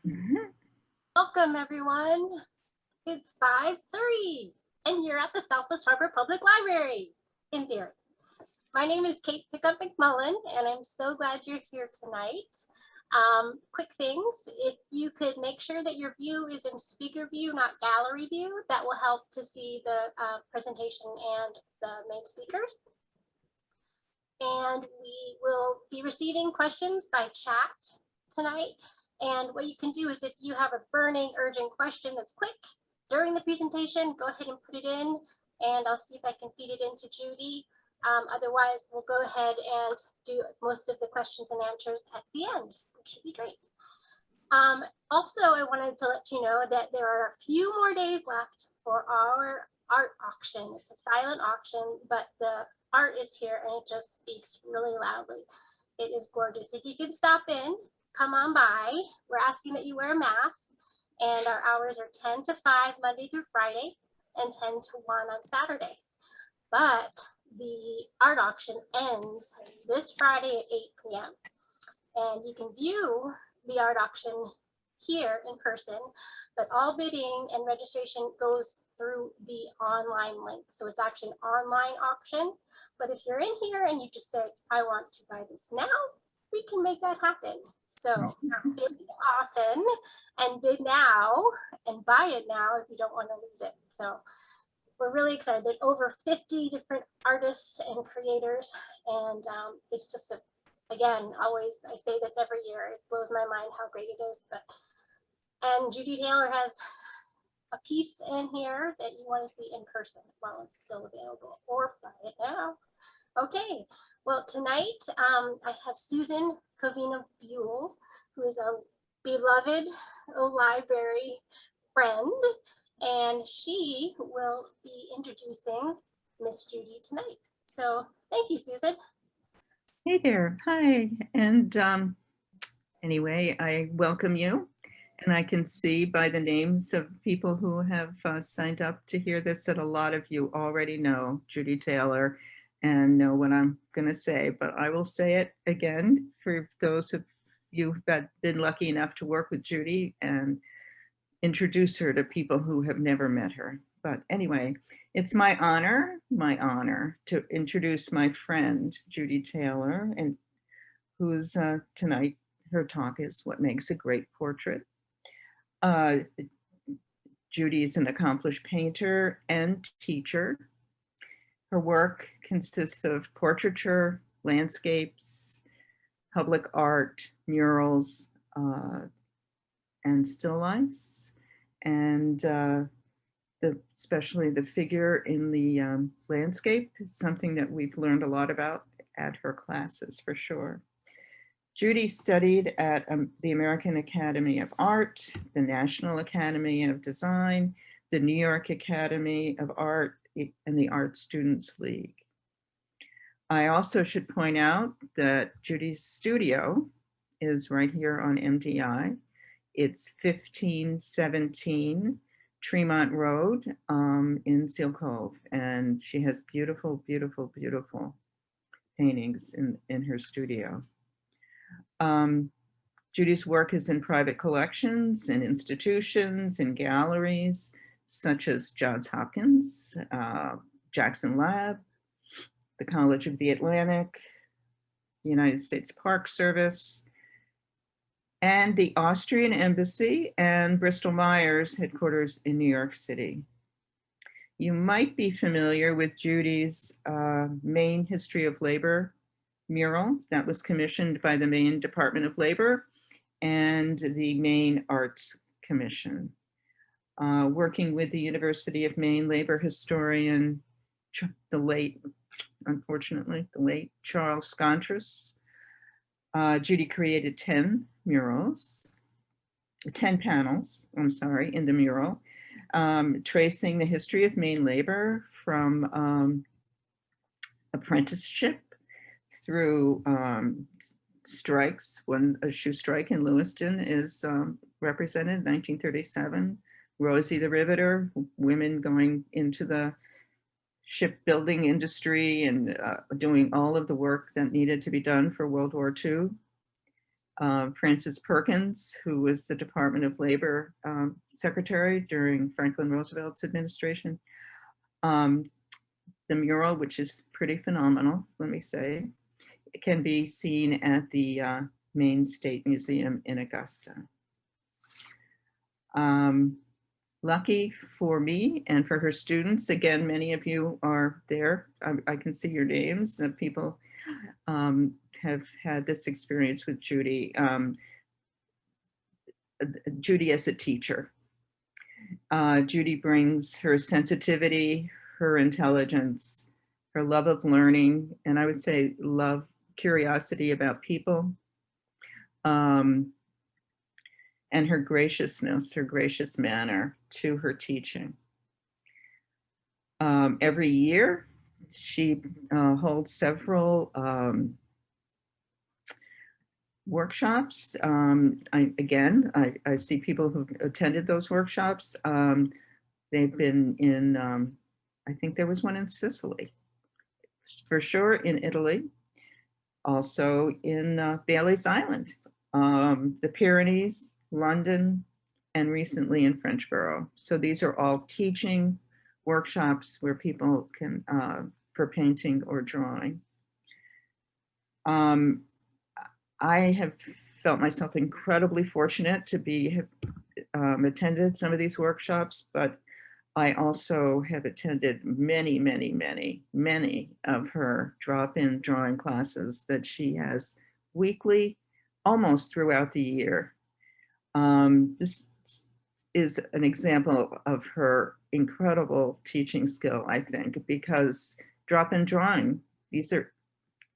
Mhm. Welcome, everyone. It's 5:30, and you're at the Southwest Harbor Public Library, in theory. My name is Kate Pickup McMullen, and I'm so glad you're here tonight. Quick things, if you could make sure that your view is in speaker view, not gallery view, that will help to see the presentation and the main speakers. And we will be receiving questions by chat tonight. And what you can do is if you have a burning, urgent question that's quick during the presentation, go ahead and put it in, and I'll see if I can feed it into Judy. Otherwise, we'll go ahead and do most of the questions and answers at the end, which should be great. Also, I wanted to let you know that there are a few more days left for our art auction. It's a silent auction, but the art is here and it just speaks really loudly. It is gorgeous. If you can stop in, come on by. We're asking that you wear a mask, and our hours are 10 to 5 Monday through Friday and 10 to 1 on Saturday. But the art auction ends this Friday at 8 p.m. And you can view the art auction here in person, but all bidding and registration goes through the online link. So it's actually an online auction. But if you're in here and you just say, I want to buy this now, we can make that happen. So bid often and bid now and buy it now if you don't want to lose it. So we're really excited. There's over 50 different artists and creators, and it's just again, always, I say this every year, it blows my mind how great it is. And Judy Taylor has a piece in here that you want to see in person while it's still available, or buy it now. Okay, well, tonight I have Susan Covina Buell, who is a beloved library friend, and she will be introducing Miss Judy tonight. So thank you, Susan. Hey there. Hi. And anyway, I welcome you. And I can see by the names of people who have signed up to hear this that a lot of you already know Judy Taylor and know what I'm going to say. But I will say it again for those of you who've been lucky enough to work with Judy and introduce her to people who have never met her. But anyway, it's my honor to introduce my friend, Judy Taylor, and who's tonight, her talk is What Makes a Great Portrait. Judy is an accomplished painter and teacher. Her work consists of portraiture, landscapes, public art, murals, and still lifes. And especially the figure in the landscape is something that we've learned a lot about at her classes for sure. Judy studied at the American Academy of Art, the National Academy of Design, the New York Academy of Art, and the Art Students League. I also should point out that Judy's studio is right here on MDI. It's 1517 Tremont Road in Seal Cove, and she has beautiful, beautiful, beautiful paintings in her studio. Judy's work is in private collections and institutions and galleries such as Johns Hopkins, Jackson Lab, the College of the Atlantic, the United States Park Service, and the Austrian Embassy and Bristol Myers headquarters in New York City. You might be familiar with Judy's Maine History of Labor mural that was commissioned by the Maine Department of Labor and the Maine Arts Commission. Working with the University of Maine labor historian, unfortunately, the late Charles Scontris, Judy created 10 panels, in the mural, tracing the history of Maine labor from apprenticeship through strikes, when a shoe strike in Lewiston is represented in 1937, Rosie the Riveter, women going into the shipbuilding industry and doing all of the work that needed to be done for World War II. Frances Perkins, who was the Department of Labor secretary during Franklin Roosevelt's administration. The mural, which is pretty phenomenal, let me say, it can be seen at the Maine State Museum in Augusta. Lucky for me and for her students, again, many of you are there. I can see your names, that people have had this experience with Judy. Judy as a teacher. Judy brings her sensitivity, her intelligence, her love of learning, and I would say love, curiosity about people, and her graciousness, her gracious manner to her teaching. Every year, she holds several workshops. I see people who've attended those workshops. They've been in, I think there was one in Sicily, for sure in Italy, also in Bailey's Island, the Pyrenees, London, and recently in Frenchborough. So these are all teaching workshops where people can, for painting or drawing. I have felt myself incredibly fortunate to have attended some of these workshops, but I also have attended many, many, many, many of her drop-in drawing classes that she has weekly, almost throughout the year. This is an example of her incredible teaching skill, I think, because drop-in drawing,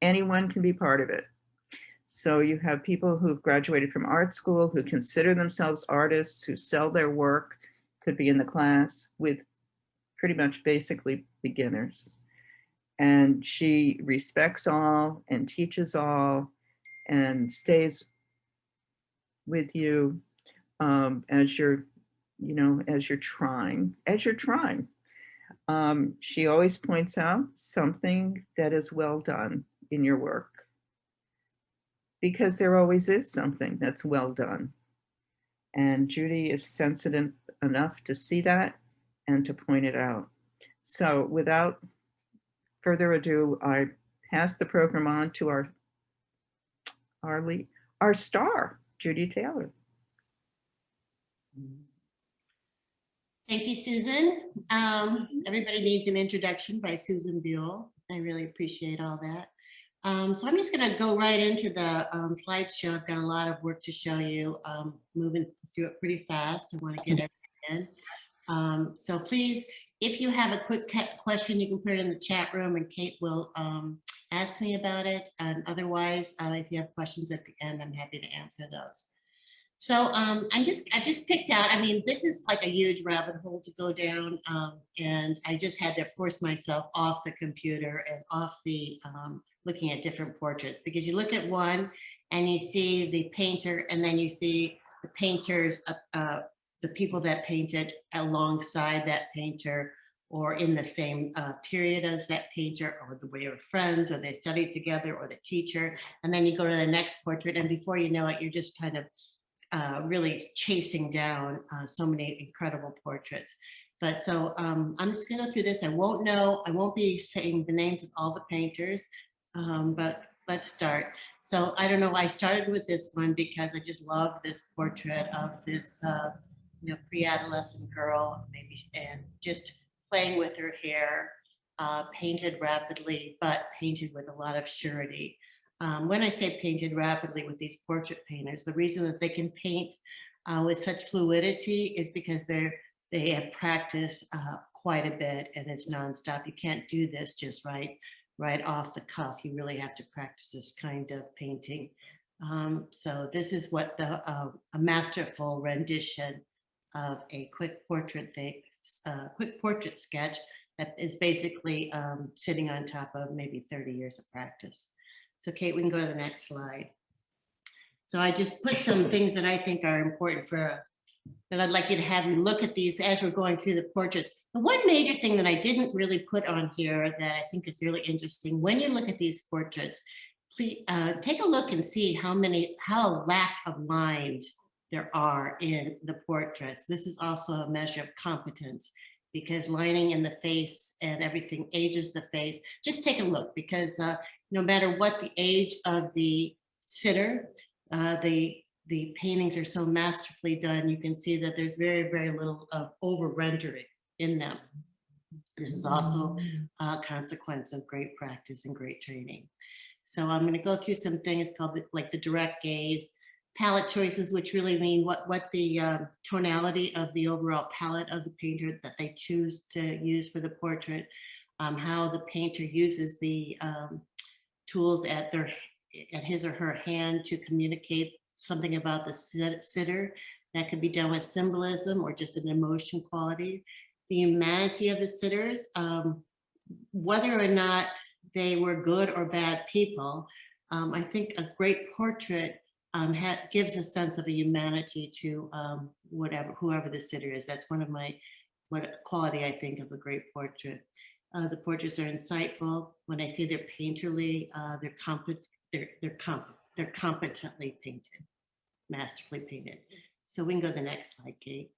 anyone can be part of it. So you have people who've graduated from art school, who consider themselves artists, who sell their work, could be in the class with pretty much basically beginners. And she respects all and teaches all and stays with you as you're trying. She always points out something that is well done in your work, because there always is something that's well done. And Judy is sensitive enough to see that and to point it out. So without further ado, I pass the program on to our star, Judy Taylor. Thank you, Susan. Everybody needs an introduction by Susan Buell. I really appreciate all that. So I'm just going to go right into the slideshow. I've got a lot of work to show you, moving through it pretty fast. I want to get everything in. So please, if you have a quick question, you can put it in the chat room and Kate will ask me about it. And otherwise, if you have questions at the end, I'm happy to answer those. So I just picked out, I mean, this is like a huge rabbit hole to go down, and I just had to force myself off the computer and off the looking at different portraits, because you look at one and you see the painter, and then you see the painters, the people that painted alongside that painter, or in the same period as that painter, or the way of friends, or they studied together, or the teacher, and then you go to the next portrait, and before you know it, you're just kind of really chasing down so many incredible portraits. But so I'm just gonna go through this. I won't be saying the names of all the painters, but let's start. So I don't know, I started with this one because I just love this portrait of this pre-adolescent girl, maybe, and just playing with her hair, painted rapidly, but painted with a lot of surety. When I say painted rapidly with these portrait painters, the reason that they can paint with such fluidity is because they have practiced quite a bit, and it's nonstop. You can't do this just right off the cuff. You really have to practice this kind of painting. So this is what a masterful rendition of a quick portrait sketch that is basically sitting on top of maybe 30 years of practice. So Kate, we can go to the next slide. So I just put some things that I think are important that I'd like you to have you look at these as we're going through the portraits. The one major thing that I didn't really put on here that I think is really interesting, when you look at these portraits, please take a look and see how lack of lines there are in the portraits. This is also a measure of competence because lining in the face and everything ages the face. Just take a look because no matter what the age of the sitter, the paintings are so masterfully done. You can see that there's very, very little of over rendering in them. This is also a consequence of great practice and great training. So I'm going to go through some things called like the direct gaze, palette choices, which really mean what the tonality of the overall palette of the painter that they choose to use for the portrait, how the painter uses the tools at his or her hand to communicate something about the sitter. That could be done with symbolism or just an emotion quality. The humanity of the sitters, whether or not they were good or bad people, I think a great portrait gives a sense of a humanity to whoever the sitter is. That's one of what quality I think of a great portrait. The portraits are insightful. When I say they're painterly, they're competently painted, masterfully painted. So we can go to the next slide, Kate.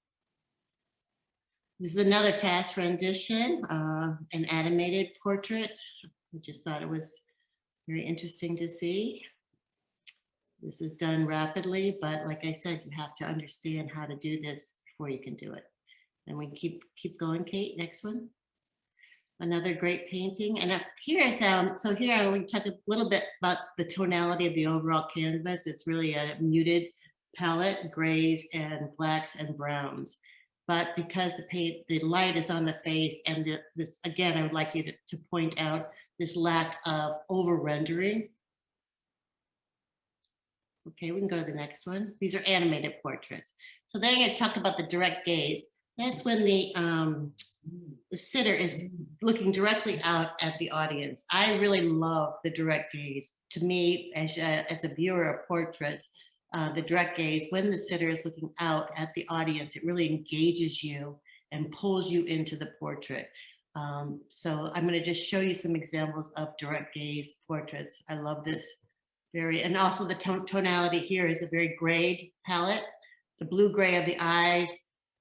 This is another fast rendition, an animated portrait. I just thought it was very interesting to see. This is done rapidly, but like I said, you have to understand how to do this before you can do it. And we keep going, Kate. Next one. Another great painting. And up here, so here I will talk a little bit about the tonality of the overall canvas. It's really a muted palette, grays and blacks and browns. But because the light is on the face, and this, again, I would like you to point out this lack of over rendering. Okay, we can go to the next one. These are animated portraits. So then I'm going to talk about the direct gaze. That's when the sitter is looking directly out at the audience. I really love the direct gaze. To me, as a viewer of portraits, the direct gaze, when the sitter is looking out at the audience, it really engages you and pulls you into the portrait. So I'm going to just show you some examples of direct gaze portraits. I love this and also the tonality here is a very gray palette, the blue gray of the eyes,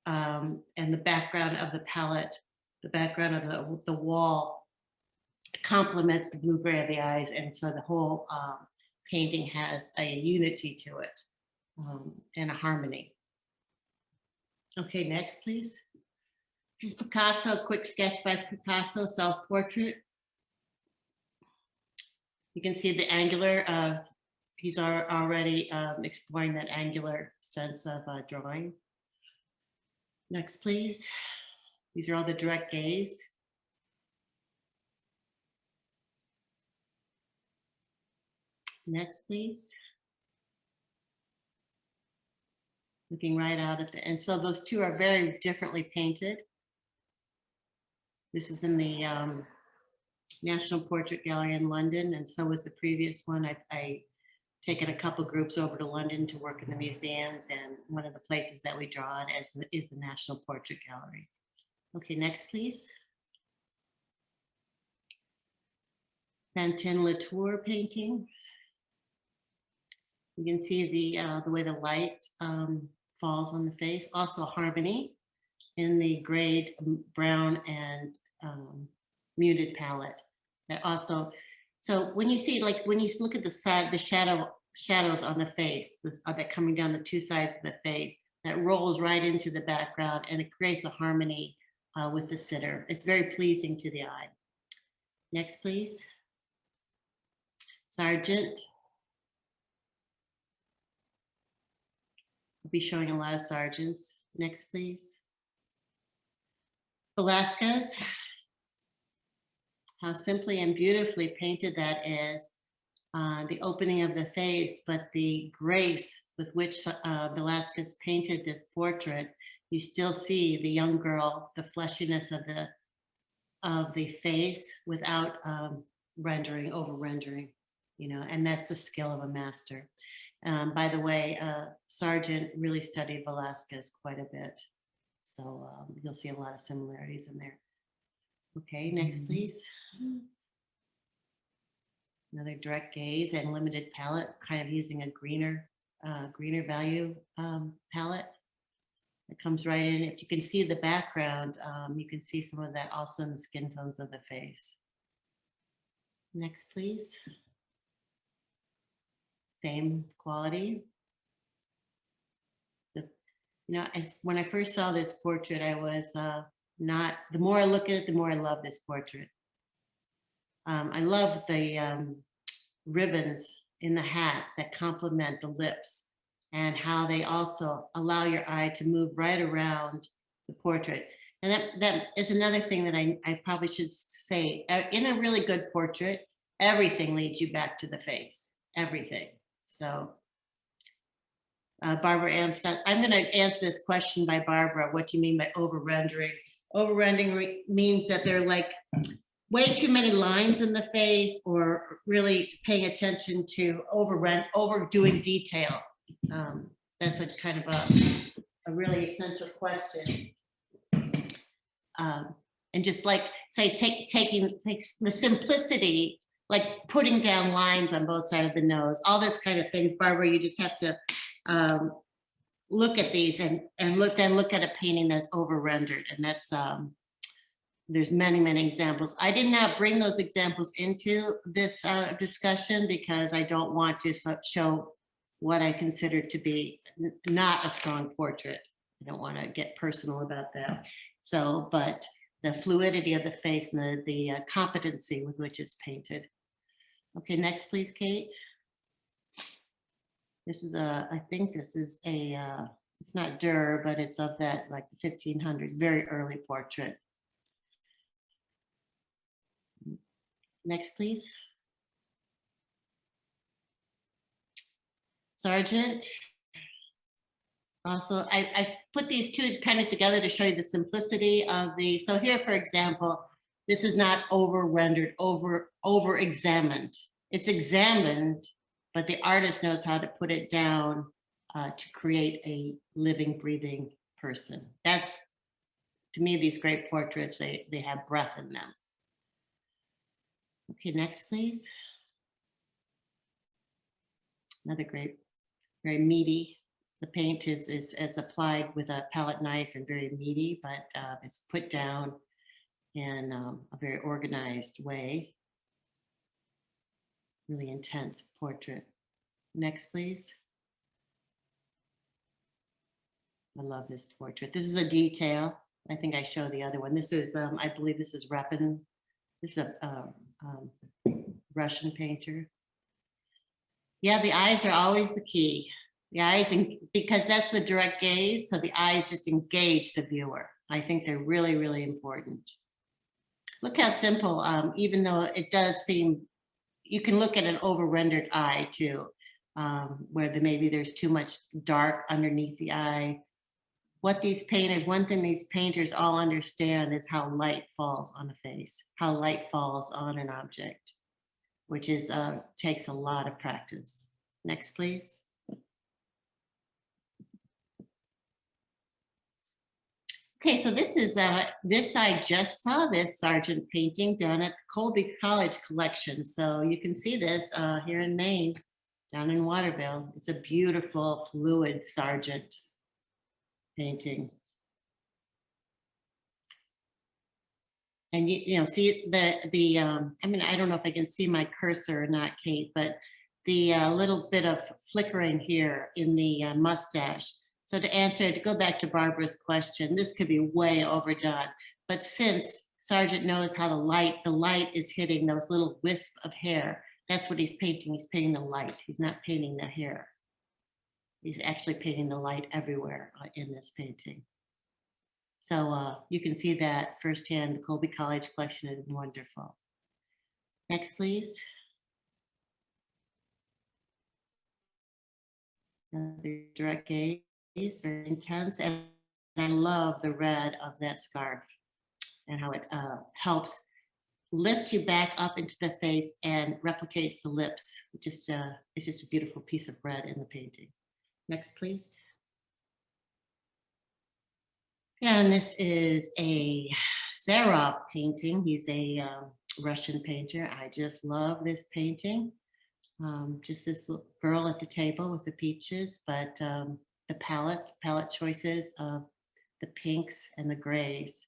and the background of the palette, the background of the wall complements the blue gray of the eyes, and so the whole painting has a unity to it and a harmony. Okay, next, please. This is Picasso, a quick sketch by Picasso, self-portrait. You can see the angular, he's already exploring that angular sense of drawing. Next, please. These are all the direct gaze. Next, please. Looking right out at and so those two are very differently painted. This is in the National Portrait Gallery in London, and so was the previous one. I taken a couple groups over to London to work in the museums, and one of the places that we draw it as is the National Portrait Gallery. Okay, next, please. Fantin Latour painting. You can see the way the light falls on the face. Also harmony in the grayed brown and muted palette. That also, so when you see, like when you look at the shadows on the face, that coming down the two sides of the face, that rolls right into the background, and it creates a harmony with the sitter. It's very pleasing to the eye. Next, please. Sargent. I'll be showing a lot of Sargents. Next, please. Velázquez. How simply and beautifully painted that is. The opening of the face, but the grace with which Velázquez painted this portrait, you still see the young girl, the fleshiness of the face without over rendering, you know, and that's the skill of a master. By the way, Sargent really studied Velázquez quite a bit, so you'll see a lot of similarities in there. Okay, next, please. Another direct gaze and limited palette, kind of using a greener value palette. It comes right in. If you can see the background, you can see some of that also in the skin tones of the face. Next, please. Same quality. So, you know, when I first saw this portrait, I was not, the more I look at it, the more I love this portrait. I love the ribbons in the hat that complement the lips and how they also allow your eye to move right around the portrait. And that is another thing that I probably should say. In a really good portrait, everything leads you back to the face, everything. So Barbara Amstutz, I'm going to answer this question by Barbara. What do you mean by over-rendering? Over-rendering means that they're like way too many lines in the face, or really paying attention to overdoing detail. That's a kind of a really essential question. And just like say, taking the simplicity, like putting down lines on both sides of the nose, all this kind of things. Barbara, you just have to look at these and look at a painting that's over rendered, and that's there's many examples. I did not bring those examples into this discussion because I don't want to show what I consider to be not a strong portrait. I don't want to get personal about that. So, but the fluidity of the face and the competency with which it's painted. Okay, next please, Kate. This is I think this is it's not Durer, but it's of that like the 1500s, very early portrait. Next, please. Sargent. Also, I put these two kind of together to show you the simplicity of the, so here, for example, this is not over-rendered, over-examined. It's examined, but the artist knows how to put it down to create a living, breathing person. That's, to me, these great portraits, they have breath in them. Okay, next, please. Another great, very meaty. The paint is applied with a palette knife and very meaty, but it's put down in a very organized way. Really intense portrait. Next, please. I love this portrait. This is a detail. I think I showed the other one. This is, I believe this is Repin. This is a Russian painter. Yeah, the eyes are always the key. The eyes, because that's the direct gaze, so the eyes just engage the viewer. I think they're really important. Look how simple, even though it does seem, you can look at an over-rendered eye too, where maybe there's too much dark underneath the eye. What these painters, one thing these painters all understand is how light falls on a face, how light falls on an object, which is takes a lot of practice. Next, please. Okay, so this is this, I just saw this Sargent painting down at the Colby College collection. So you can see this here in Maine, down in Waterville. It's a beautiful fluid Sargent painting. And you know, see the I mean, I don't know if I can see my cursor or not, Kate, but the little bit of flickering here in the mustache. So to go back to Barbara's question, this could be way overdone, but since Sargent knows how the light is hitting those little wisps of hair, that's what he's painting. He's painting the light. He's not painting the hair. He's actually painting the light everywhere in this painting. So you can see that firsthand. The Colby College collection is wonderful. Next, please. Another direct gaze, very intense. And I love the red of that scarf and how it helps lift you back up into the face and replicates the lips. It's just a beautiful piece of red in the painting. Next, please. And this is a Serov painting. He's a Russian painter. I just love this painting. Just this little girl at the table with the peaches, but the palette choices of the pinks and the grays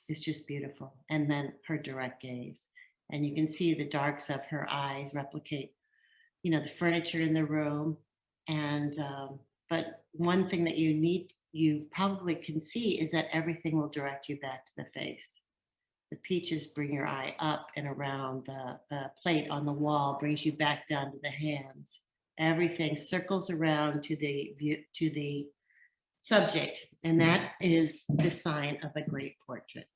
is just beautiful. And then her direct gaze. And you can see the darks of her eyes replicate, you know, the furniture in the room. And but one thing that you probably can see is that everything will direct you back to the face. The peaches bring your eye up and around. The plate on the wall brings you back down to the hands. Everything circles around to the subject, and that is the sign of a great portrait.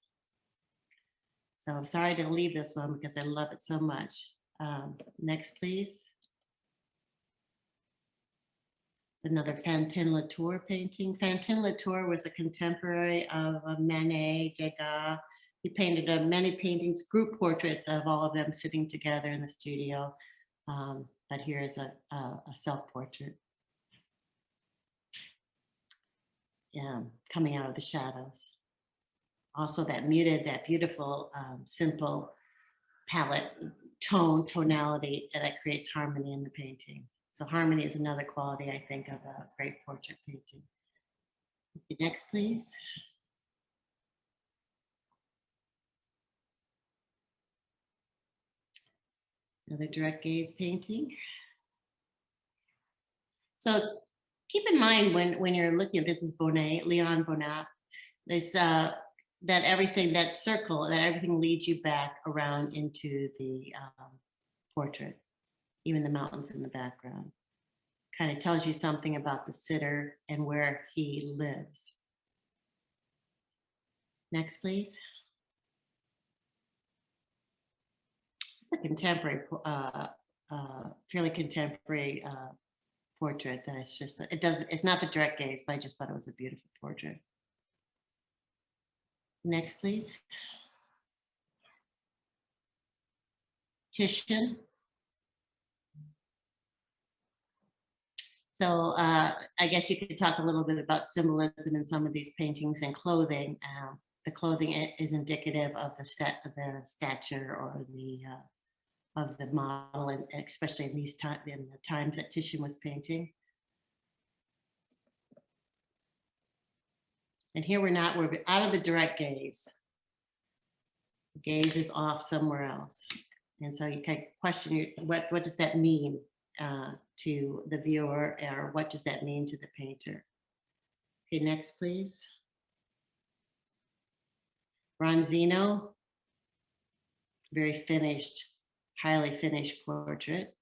So I'm sorry to leave this one because I love it so much. Next, please. Another Fantin Latour painting. Fantin Latour was a contemporary of Manet, Degas. He painted many paintings, group portraits of all of them sitting together in the studio. But here is a self-portrait. Coming out of the shadows. Also that muted, that beautiful, simple palette tonality that creates harmony in the painting. So harmony is another quality, I think, of a great portrait painting. Next, please. Another direct gaze painting. So keep in mind when you're looking at this is Leon Bonnat, this that everything, that circle, that everything leads you back around into the portrait, even the mountains in the background. Kind of tells you something about the sitter and where he lives. Next, please. It's a contemporary, fairly contemporary portrait that it's just, it's not the direct gaze, but I just thought it was a beautiful portrait. Next, please. Titian. So I guess you could talk a little bit about symbolism in some of these paintings and clothing. The clothing is indicative of the stature or of the model, and especially in the times that Titian was painting. And here we're out of the direct gaze. The gaze is off somewhere else. And so you can question, what does that mean to the viewer, or what does that mean to the painter? Okay, next, please. Bronzino, very finished, highly finished portrait.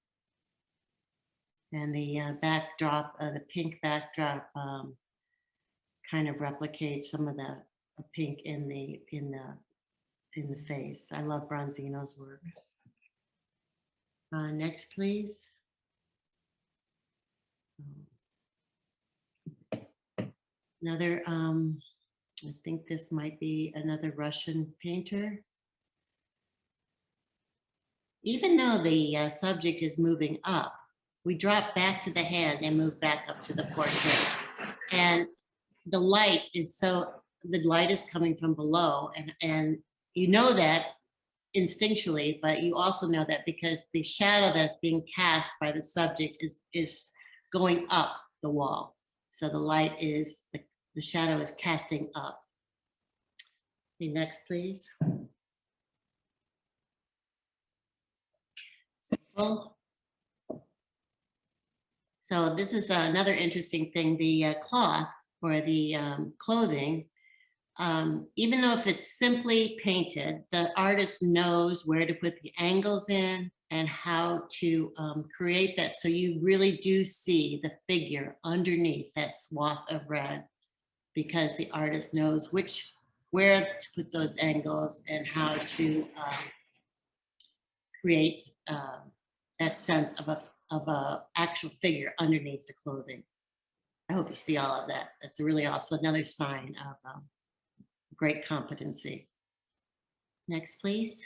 And the backdrop, the pink backdrop, kind of replicates some of the pink in the face. I love Bronzino's work. Next, please. Another, I think this might be another Russian painter. Even though the subject is moving up, we drop back to the hand and move back up to the portrait. And the light is coming from below, and you know that instinctually, but you also know that because the shadow that's being cast by the subject is going up the wall. So the light is, the shadow is casting up. Okay, next, please. Simple. So this is another interesting thing, the cloth or the clothing, even though if it's simply painted, the artist knows where to put the angles in and how to create that. So you really do see the figure underneath that swath of red, because the artist knows where to put those angles and how to create that sense of a actual figure underneath the clothing. I hope you see all of that. That's really also another sign of great competency. Next, please.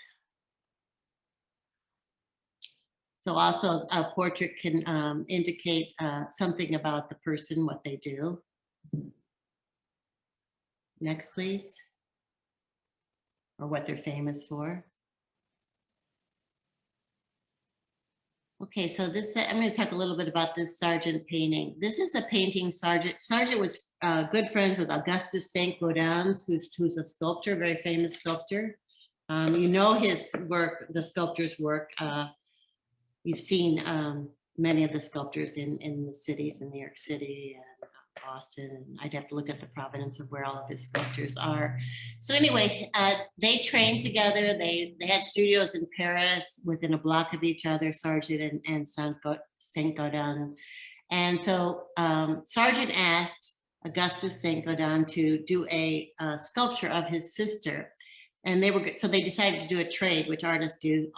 So also a portrait can indicate something about the person, what they do. Next, please. or what they're famous for. Okay, so this, I'm going to talk a little bit about this Sargent painting. This is a painting Sargent. Sargent was good friends with Augustus Saint Gaudens, who's a sculptor, very famous sculptor. You know his work, the sculptor's work. You've seen many of the sculptors in the cities in New York City and Boston. And I'd have to look at the provenance of where all of his sculptures are. So anyway, they trained together. They had studios in Paris within a block of each other, Sargent and Saint Gaudens. And so Sargent asked Augustus Saint Gaudens to do a sculpture of his sister. And they decided to do a trade, which artists do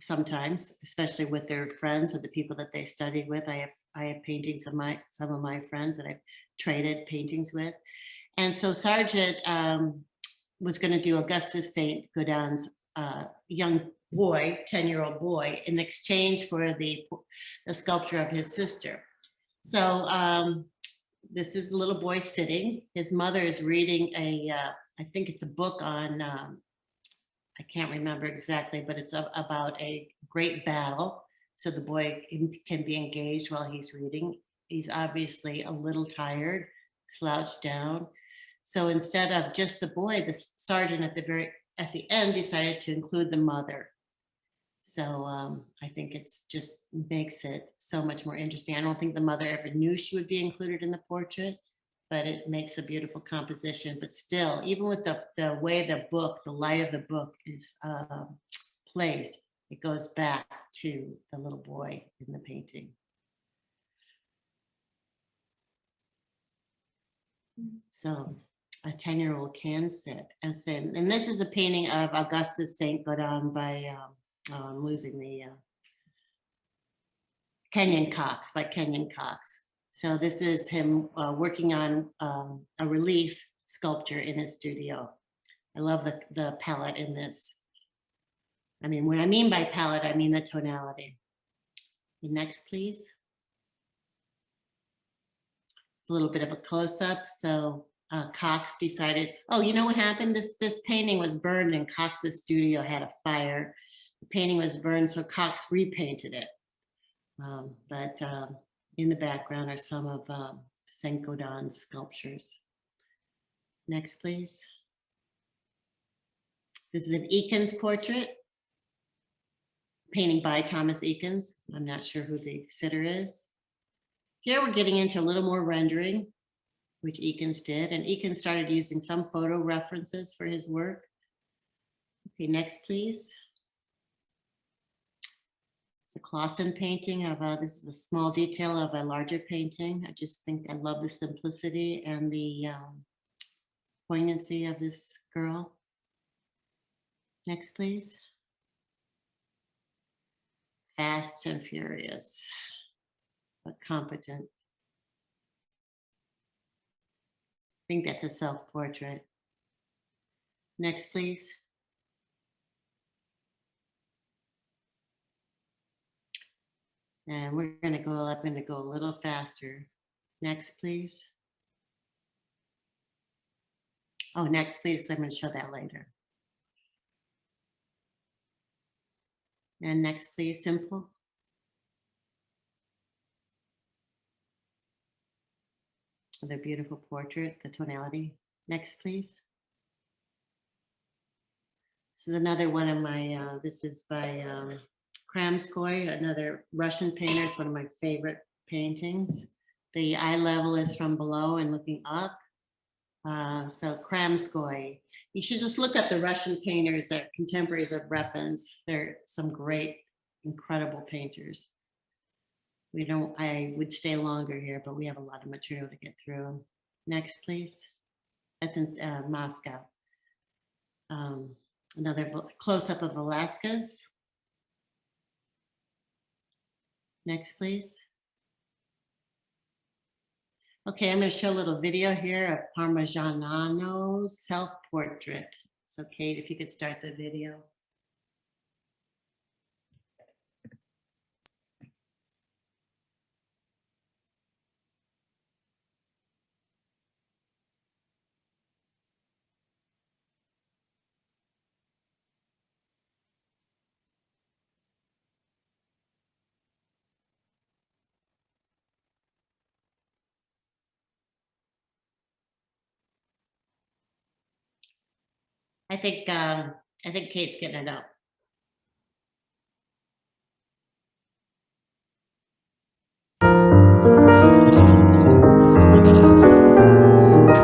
sometimes, especially with their friends, with the people that they studied with. I have paintings of some of my friends that I've traded paintings with. And so Sargent was going to do Augustus Saint Gaudens' young boy, 10-year-old boy, in exchange for the sculpture of his sister. So this is the little boy sitting. His mother is reading I think it's a book on, I can't remember exactly, but it's about a great battle. So the boy can be engaged while he's reading. He's obviously a little tired, slouched down. So instead of just the boy, the sergeant at the end decided to include the mother. So I think it's just makes it so much more interesting. I don't think the mother ever knew she would be included in the portrait, but it makes a beautiful composition. But still, even with the way the light of the book is placed, it goes back to the little boy in the painting. So a 10-year-old can sit and sing. And this is a painting of Augustus Saint Gaudens by losing the Kenyon Cox, by Kenyon Cox. So this is him working on a relief sculpture in his studio. I love the palette in this. I mean, what I mean by palette, I mean the tonality. Next, please. It's a little bit of a close-up. So Cox decided, oh, you know what happened? This painting was burned and Cox's studio had a fire. The painting was burned, so Cox repainted it. But in the background are some of Saint Gaudens' sculptures. Next, please. This is an Eakins portrait, painting by Thomas Eakins. I'm not sure who the sitter is. Here we're getting into a little more rendering, which Eakins did, and Eakins started using some photo references for his work. Okay, next, please. It's a Clausen painting of, this is a small detail of a larger painting. I just think I love the simplicity and the poignancy of this girl. Next, please. Fast and furious, but competent. I think that's a self-portrait. Next, please. And we're going to go a little faster. Next, please. Oh, next, please, because I'm going to show that later. And next, please, simple. The beautiful portrait, the tonality. Next, please. This is another one of my, this is by Kramskoy, another Russian painter. It's one of my favorite paintings. The eye level is from below and looking up. So Kramskoy, you should just look up the Russian painters that are contemporaries of Repin's. They're some great, incredible painters. I would stay longer here, but we have a lot of material to get through. Next, please. That's in Moscow. Another close-up of Velasquez. Next, please. Okay, I'm going to show a little video here of Parmigiano's self-portrait. So Kate, if you could start the video. I think Kate's getting it up.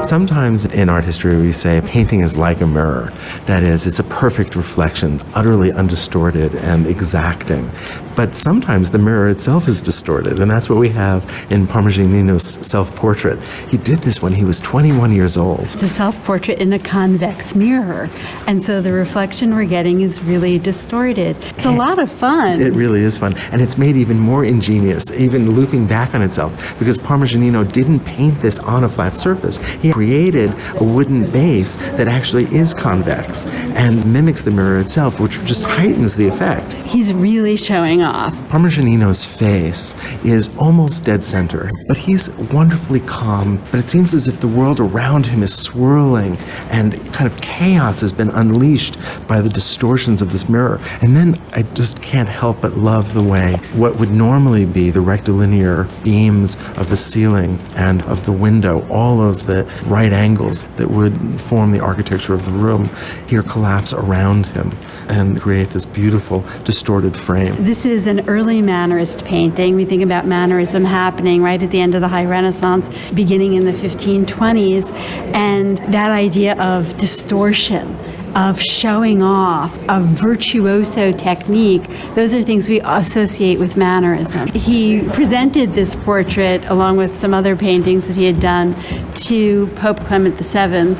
Sometimes in art history we say a painting is like a mirror. That is, it's a perfect reflection, utterly undistorted and exacting. But sometimes the mirror itself is distorted, and that's what we have in Parmigianino's self-portrait. He did this when he was 21 years old. It's a self-portrait in a convex mirror, and so the reflection we're getting is really distorted. It's a lot of fun. It really is fun, and it's made even more ingenious, even looping back on itself, because Parmigianino didn't paint this on a flat surface. He created a wooden base that actually is convex and mimics the mirror itself, which just heightens the effect. He's really showing off. Parmigianino's face is almost dead center, but he's wonderfully calm, but it seems as if the world around him is swirling and kind of chaos has been unleashed by the distortions of this mirror. And then I just can't help but love the way what would normally be the rectilinear beams of the ceiling and of the window, all of the right angles that would form the architecture of the room, here collapse around him and create this beautiful distorted frame. This is an early Mannerist painting. We think about Mannerism happening right at the end of the High Renaissance, beginning in the 1520s, and that idea of distortion, of showing off, of virtuoso technique, those are things we associate with Mannerism. He presented this portrait, along with some other paintings that he had done, to Pope Clement VII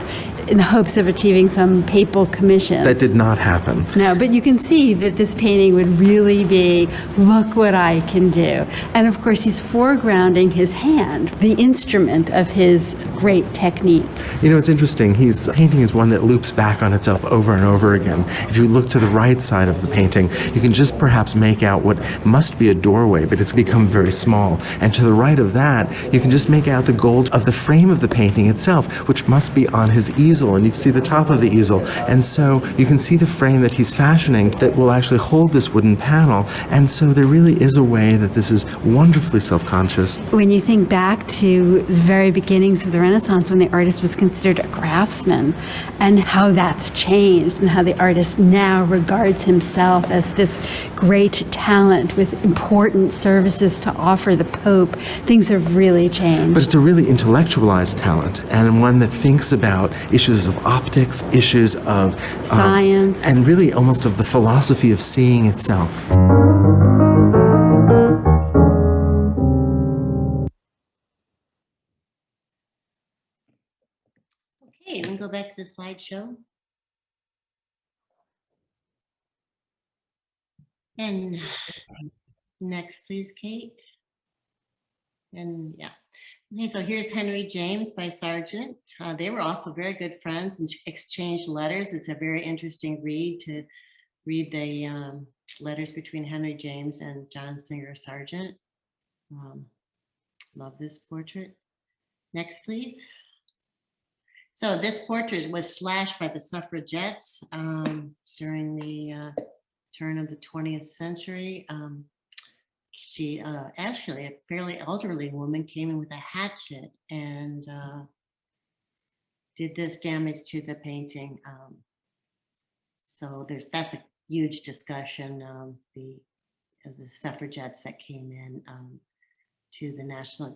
in the hopes of achieving some papal commission. That did not happen. No, but you can see that this painting would really be, look what I can do. And of course, he's foregrounding his hand, the instrument of his great technique. You know, it's interesting. His painting is one that loops back on itself over and over again. If you look to the right side of the painting, you can just perhaps make out what must be a doorway, but it's become very small. And to the right of that, you can just make out the gold of the frame of the painting itself, which must be on his easel, and you can see the top of the easel. And so you can see the frame that he's fashioning that will actually hold this wooden panel. And so there really is a way that this is wonderfully self-conscious. When you think back to the very beginnings of the Renaissance, when the artist was considered a craftsman, and how that's changed, and how the artist now regards himself as this great talent with important services to offer the Pope, things have really changed. But it's a really intellectualized talent, and one that thinks about issues of optics, issues of science, and really almost of the philosophy of seeing itself. Okay, we can go back to the slideshow. And next, please, Kate. And yeah. Okay, so here's Henry James by Sargent. They were also very good friends and exchanged letters. It's a very interesting read to read the letters between Henry James and John Singer Sargent. Love this portrait. Next, please. So this portrait was slashed by the suffragettes during the turn of the 20th century. She actually, a fairly elderly woman, came in with a hatchet and did this damage to the painting. So that's a huge discussion. The suffragettes that came in to the National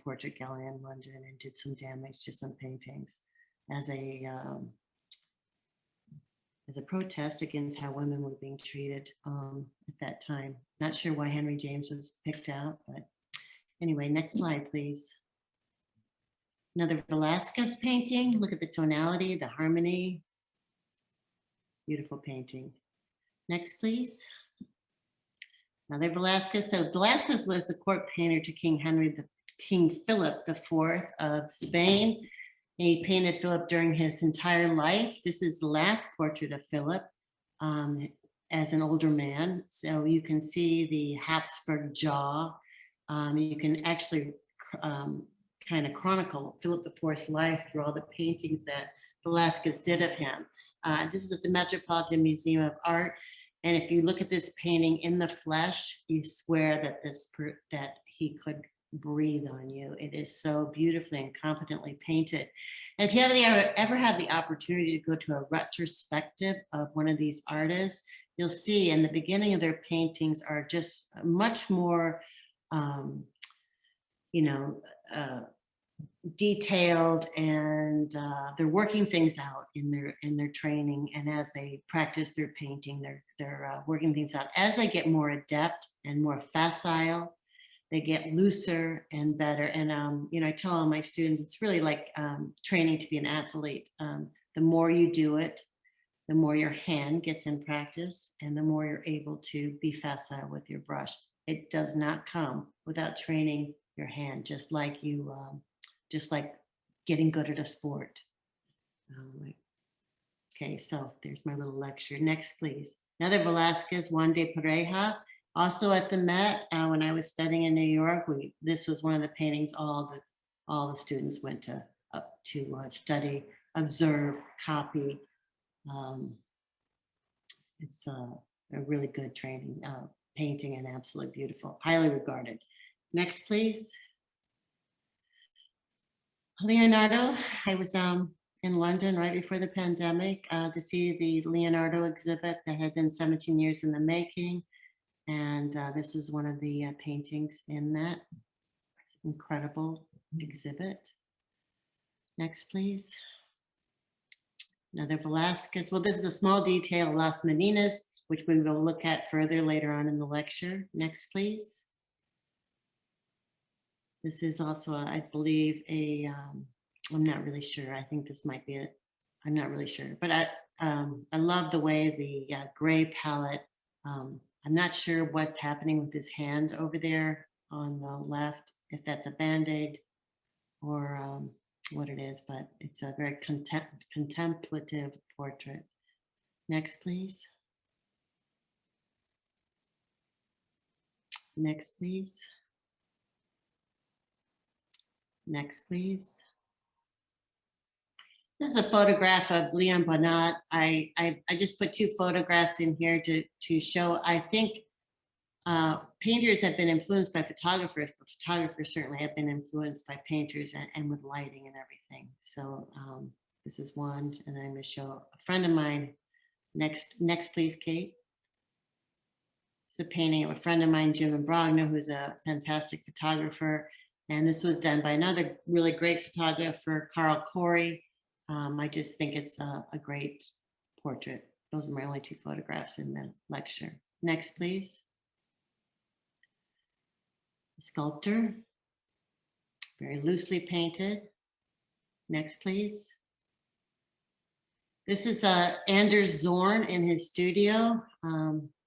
Portrait Gallery in London, and did some damage to some paintings as a protest against how women were being treated at that time. Not sure why Henry James was picked out, but anyway, next slide, please. Another Velázquez painting. Look at the tonality, the harmony. Beautiful painting. Next, please. Another Velázquez. So Velázquez was the court painter to King Philip IV of Spain. He painted Philip during his entire life. This is the last portrait of Philip as an older man. So you can see the Habsburg jaw. You can actually kind of chronicle Philip IV's life through all the paintings that Velázquez did of him. This is at the Metropolitan Museum of Art. And if you look at this painting in the flesh, you swear that that he could breathe on you. It is so beautifully and competently painted. And if you ever had the opportunity to go to a retrospective of one of these artists, you'll see in the beginning of their paintings are just much more, you know, detailed, and they're working things out in their training, and as they practice their painting, they're working things out. As they get more adept and more facile, they get looser and better. And you know, I tell all my students, it's really like training to be an athlete. The more you do it, the more your hand gets in practice, and the more you're able to be facile with your brush. It does not come without training your hand, just like getting good at a sport. Okay, so there's my little lecture. Next, please. Another Velázquez, Juan de Pareja, also at the Met. When I was studying in New York, this was one of the paintings all the students went to study, observe, copy. It's a really good training, painting, and absolutely beautiful, highly regarded. Next, please. Leonardo, I was in London right before the pandemic to see the Leonardo exhibit that had been 17 years in the making. And this was one of the paintings in that incredible exhibit. Next, please. Another Velázquez. Well, this is a small detail, Las Meninas, which we will look at further later on in the lecture. Next, please. This is also, I believe, I'm not really sure. I think this might be it. I'm not really sure, but I love the way the gray palette. I'm not sure what's happening with his hand over there on the left, if that's a Band-Aid or what it is, but it's a very contemplative portrait. Next, please. Next, please. Next, please. This is a photograph of Leon Bonnat. I just put two photographs in here to show, I think painters have been influenced by photographers, but photographers certainly have been influenced by painters and with lighting and everything. So this is one, and then I'm going to show a friend of mine. Next, please, Kate. It's a painting of a friend of mine, Jim Imbrogno, who's a fantastic photographer. And this was done by another really great photographer, Carl Corey. I just think it's a great portrait. Those are my only two photographs in the lecture. Next, please. A sculptor, very loosely painted. Next, please. This is Anders Zorn in his studio,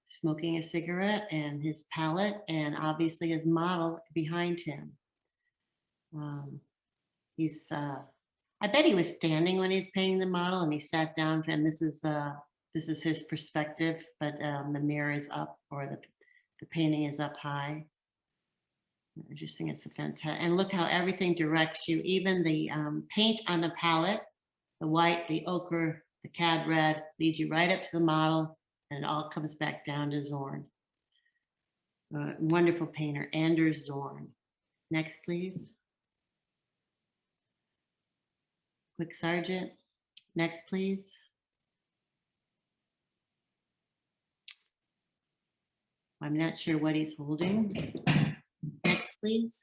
smoking a cigarette, and his palette, and obviously his model behind him. I bet he was standing when he's painting the model, and he sat down, and this is his perspective, but the mirror is up, or the painting is up high. I just think it's a fantastic, and look how everything directs you, even the paint on the palette, the white, the ochre, the cad red, leads you right up to the model, and it all comes back down to Zorn. Wonderful painter, Anders Zorn. Next, please. Quick Sargent. Next, please. I'm not sure what he's holding. Next, please.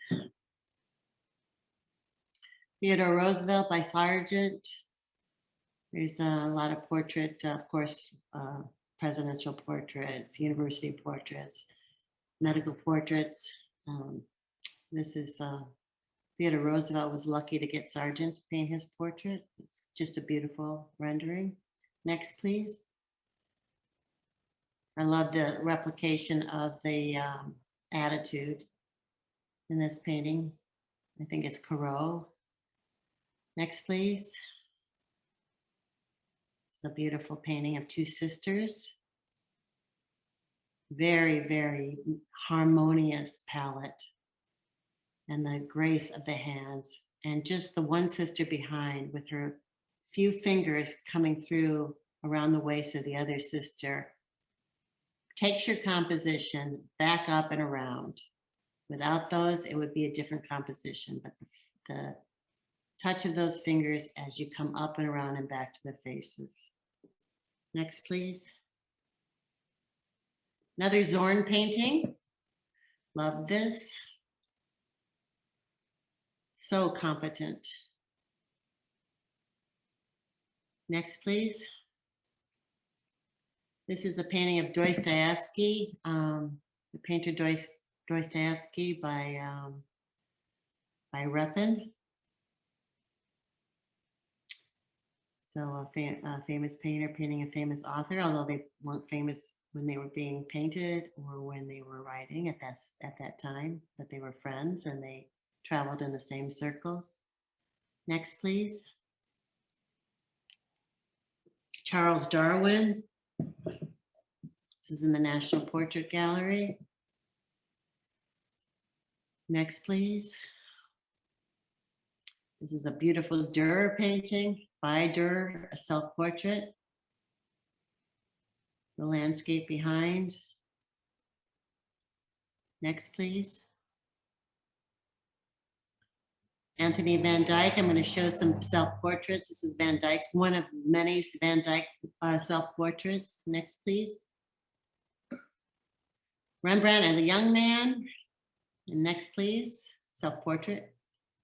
Theodore Roosevelt by Sargent. There's a lot of portrait, of course, presidential portraits, university portraits, medical portraits. This is Theodore Roosevelt was lucky to get Sargent to paint his portrait. It's just a beautiful rendering. Next, please. I love the replication of the attitude in this painting. I think it's Corot. Next, please. It's a beautiful painting of two sisters. Very, very harmonious palette. And the grace of the hands, and just the one sister behind with her few fingers coming through around the waist of the other sister. Takes your composition back up and around. Without those, it would be a different composition, but the touch of those fingers as you come up and around and back to the faces. Next, please. Another Zorn painting. Love this. So competent. Next, please. This is a painting of Dostoevsky, the painter Dostoevsky by Repin. So a famous painter painting a famous author, although they weren't famous when they were being painted or when they were writing at that time, but they were friends and they traveled in the same circles. Next, please. Charles Darwin. This is in the National Portrait Gallery. Next, please. This is a beautiful Dürer painting by Dürer, a self-portrait. The landscape behind. Next, please. Anthony Van Dyck. I'm going to show some self-portraits. This is Van Dyck's, one of many Van Dyck self-portraits. Next, please. Rembrandt as a young man. And next, please, self-portrait.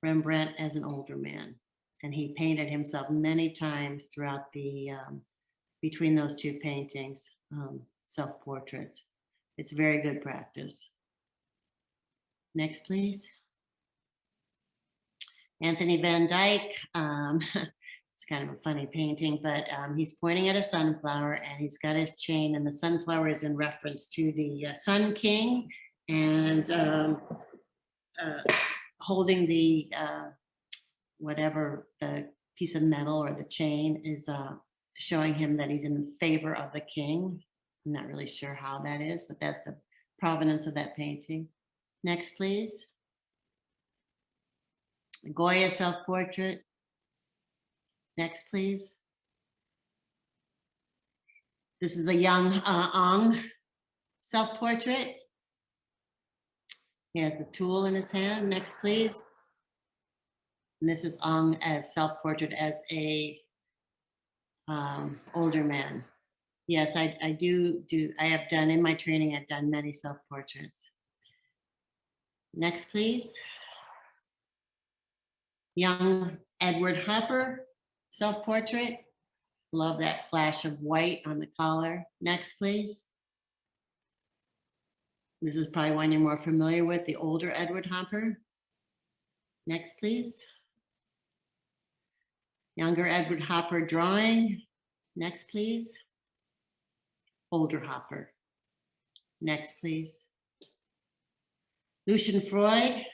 Rembrandt as an older man. And he painted himself many times throughout the, between those two paintings, self-portraits. It's very good practice. Next, please. Anthony Van Dyck. It's kind of a funny painting, but he's pointing at a sunflower and he's got his chain, and the sunflower is in reference to the Sun King, and holding the whatever the piece of metal or the chain is showing him that he's in favor of the king. I'm not really sure how that is, but that's the provenance of that painting. Next, please. Goya self-portrait. Next, please. This is a young Ong self-portrait. He has a tool in his hand. Next, please. And this is Ong as self-portrait as a older man. Yes, I have done in my training, I've done many self-portraits. Next, please. Young Edward Hopper self-portrait. Love that flash of white on the collar. Next, please. This is probably one you're more familiar with, the older Edward Hopper. Next, please. Younger Edward Hopper drawing. Next, please. Older Hopper. Next, please. Lucian Freud.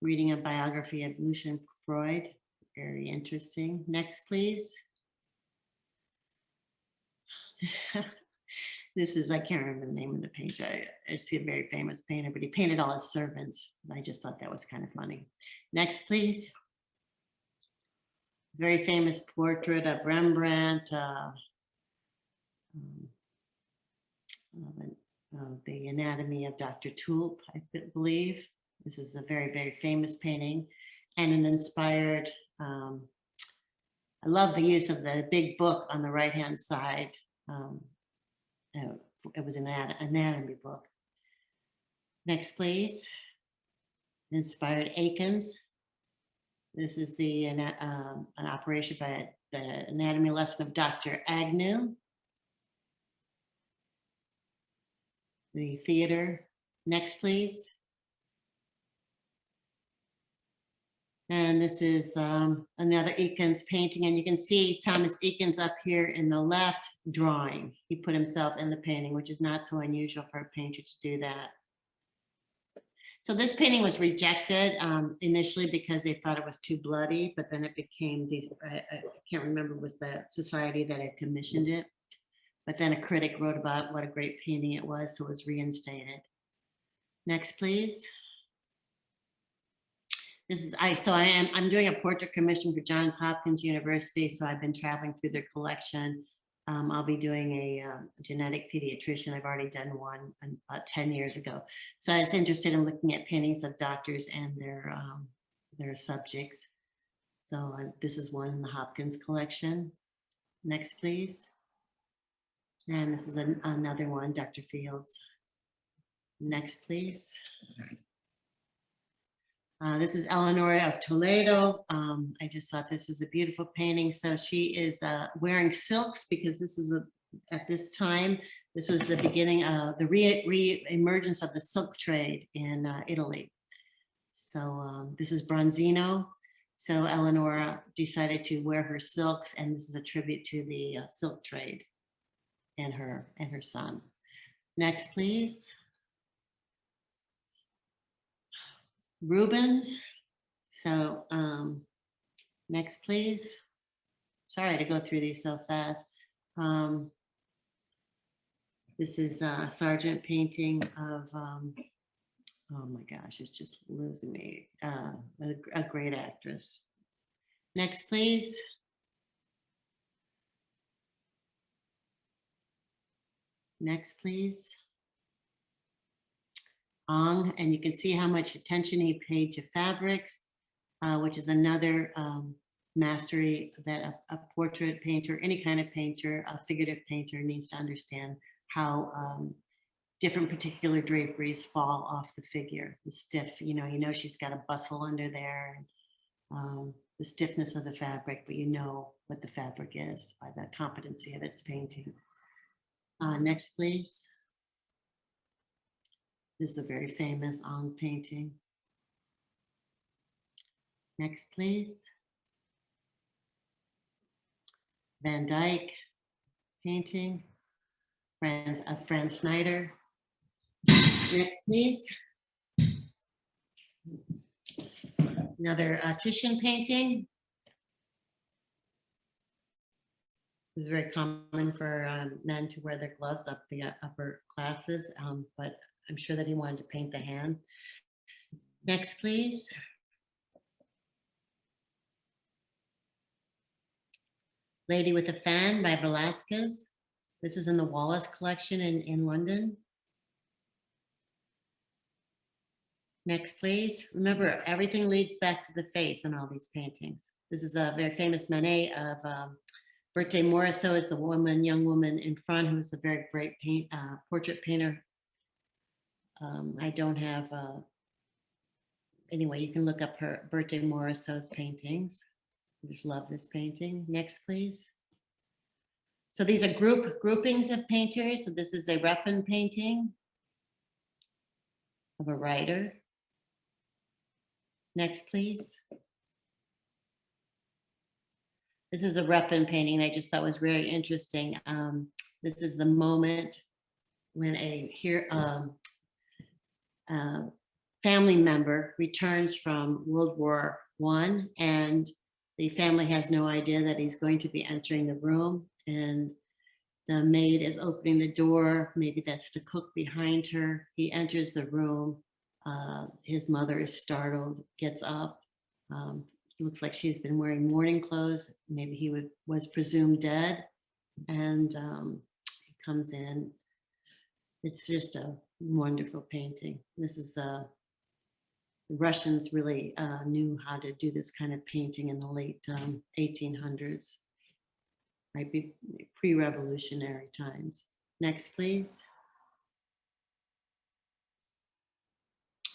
Reading a biography of Lucian Freud. Very interesting. Next, please. This is, I can't remember the name of the painter. I see a very famous painter, but he painted all his servants. I just thought that was kind of funny. Next, please. Very famous portrait of Rembrandt, the Anatomy of Dr. Tulp, I believe. This is a very, very famous painting and an inspired, I love the use of the big book on the right-hand side. It was an anatomy book. Next, please. Inspired Akins. This is the an operation by the anatomy lesson of Dr. Agnew. The theater. Next, please. And this is another Eakins painting, and you can see Thomas Eakins up here in the left drawing. He put himself in the painting, which is not so unusual for a painter to do that. So this painting was rejected initially because they thought it was too bloody, but then it became these, I can't remember, was the society that had commissioned it. But then a critic wrote about what a great painting it was, so it was reinstated. Next, please. This is I'm doing a portrait commission for Johns Hopkins University, so I've been traveling through their collection I'll be doing a genetic pediatrician. I've already done one about 10 years ago. So I was interested in looking at paintings of doctors and their subjects. So this is one in the Hopkins collection. Next, please. And this is another one, Dr. Fields. Next, please. This is Eleanor of Toledo. I just thought this was a beautiful painting. So she is wearing silks because this is at this time, this was the beginning of the re-emergence of the silk trade in Italy. So this is Bronzino. So Eleanor decided to wear her silks, and this is a tribute to the silk trade and her son. Next, please. Rubens. So next, please. Sorry to go through these so fast. This is a Sargent painting of, oh my gosh, it's just losing me. A great actress. Next, please. Next, please. Ong, and you can see how much attention he paid to fabrics, which is another mastery that a portrait painter, any kind of painter, a figurative painter needs to understand how different particular draperies fall off the figure. The stiff, you know she's got a bustle under there, the stiffness of the fabric, but you know what the fabric is by the competency of its painting. Next, please. This is a very famous Ong painting. Next, please. Van Dyck painting, Fran Snyder. Next, please. Another Titian painting. It's very common for men to wear their gloves up the upper classes, but I'm sure that he wanted to paint the hand. Next, please. Lady with a Fan by Velázquez. This is in the Wallace collection in London. Next, please. Remember, everything leads back to the face in all these paintings. This is a very famous Manet of Berthe Morisot is the young woman in front, who's a very great portrait painter. I don't have, anyway, you can look up her Berthe Morisot's paintings. I just love this painting. Next, please. So these are groupings of painters. So this is a Repin painting of a writer. Next, please. This is a Repin painting I just thought was very interesting. This is the moment when a family member returns from World War I, and the family has no idea that he's going to be entering the room, and the maid is opening the door. Maybe that's the cook behind her. He enters the room. His mother is startled, gets up. Looks like she's been wearing mourning clothes. Maybe he was presumed dead, and he comes in. It's just a wonderful painting. This is the Russians really knew how to do this kind of painting in the late 1800s, right? Pre-revolutionary times. Next, please.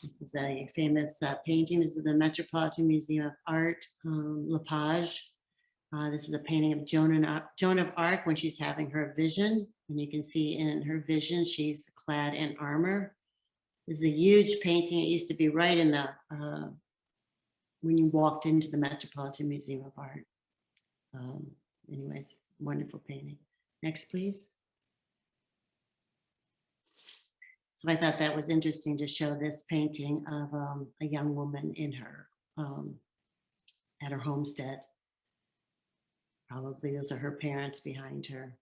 This is a famous painting. This is the Metropolitan Museum of Art, Lepage. This is a painting of Joan of Arc when she's having her vision. And you can see in her vision, she's clad in armor. This is a huge painting. It used to be right in the, when you walked into the Metropolitan Museum of Art. Anyway, wonderful painting. Next, please. So I thought that was interesting to show this painting of a young woman in her, at her homestead. Probably those are her parents behind her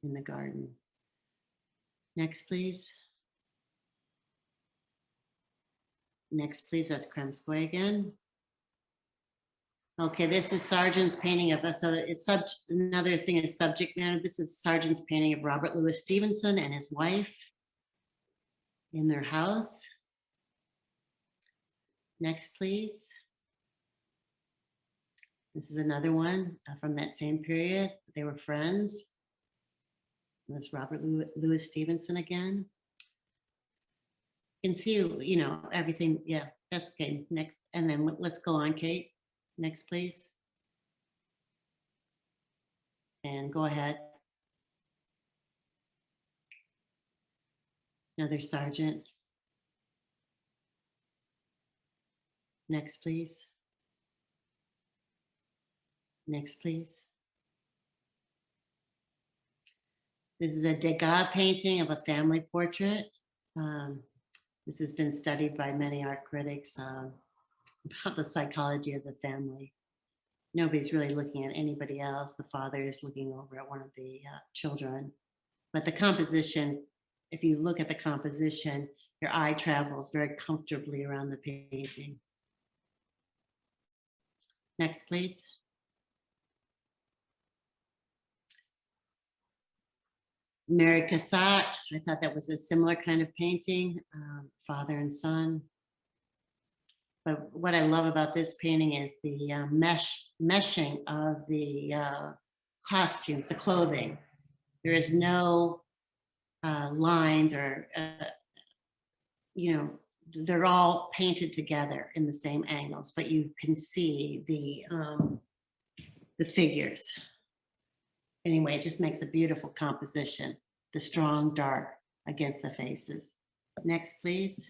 in the garden. Next, please. Next, please, that's Kremskoy again. Okay, this is Sargent's painting of us. So it's another thing is subject matter. This is Sargent's painting of Robert Louis Stevenson and his wife in their house. Next, please. This is another one from that same period. They were friends. That's Robert Louis Stevenson again. You can see, you know, everything. Yeah, that's okay. Next, and then let's go on, Kate. Next, please. And go ahead. Another Sargent. Next, please. Next, please. This is a Degas painting of a family portrait. This has been studied by many art critics about the psychology of the family. Nobody's really looking at anybody else. The father is looking over at one of the children. But the composition, if you look at the composition, your eye travels very comfortably around the painting. Next, please. Mary Cassatt, I thought that was a similar kind of painting, father and son. But what I love about this painting is the meshing of the costumes, the clothing. There is no lines or, you know, they're all painted together in the same angles, but you can see the figures. Anyway, it just makes a beautiful composition, the strong dark against the faces. Next, please.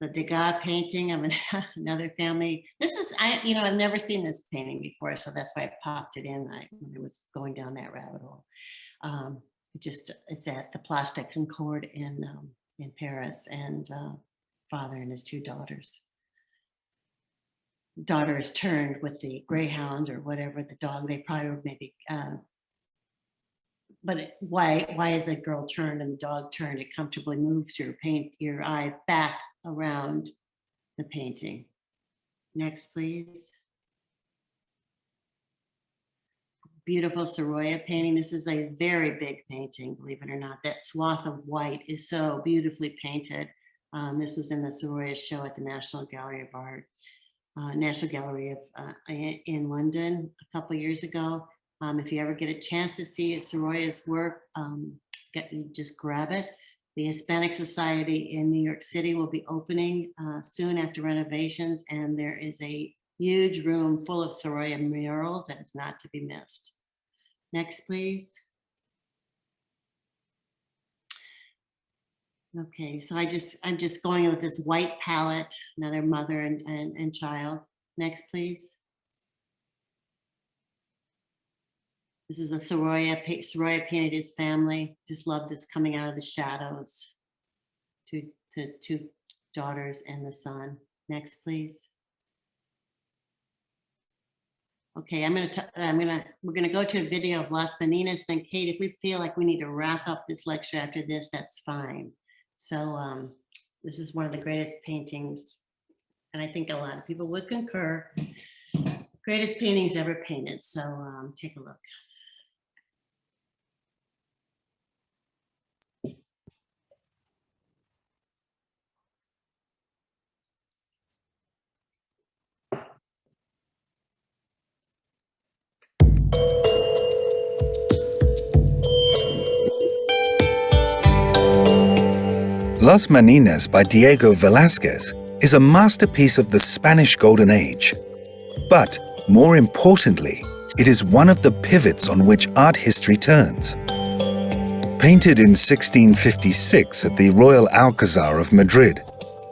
The Degas painting of another family. This is, I've never seen this painting before, so that's why I popped it in when I was going down that rabbit hole. It's at the Place de Concorde in Paris, and father and his two daughters. Daughter is turned with the greyhound or whatever, the dog, they probably maybe, but why is the girl turned and the dog turned? It comfortably moves your eye back around the painting. Next, please. Beautiful Sorolla painting. This is a very big painting, believe it or not. That swath of white is so beautifully painted. This was in the Sorolla show at the National Gallery of Art. National Gallery in London a couple of years ago. If you ever get a chance to see Sorolla's work, just grab it. The Hispanic Society in New York City will be opening soon after renovations, and there is a huge room full of Sorolla murals that is not to be missed. Next, please. Okay, so I'm just going with this white palette, another mother and child. Next, please. This is a Sorolla painted his family. Just love this coming out of the shadows. Two daughters and the son. Next, please. Okay, we're gonna go to a video of Las Meninas. Then Kate, if we feel like we need to wrap up this lecture after this, that's fine. So this is one of the greatest paintings, and I think a lot of people would concur, greatest paintings ever painted. So take a look. Las Meninas by Diego Velázquez is a masterpiece of the Spanish Golden Age. But, more importantly, it is one of the pivots on which art history turns. Painted in 1656 at the Royal Alcazar of Madrid,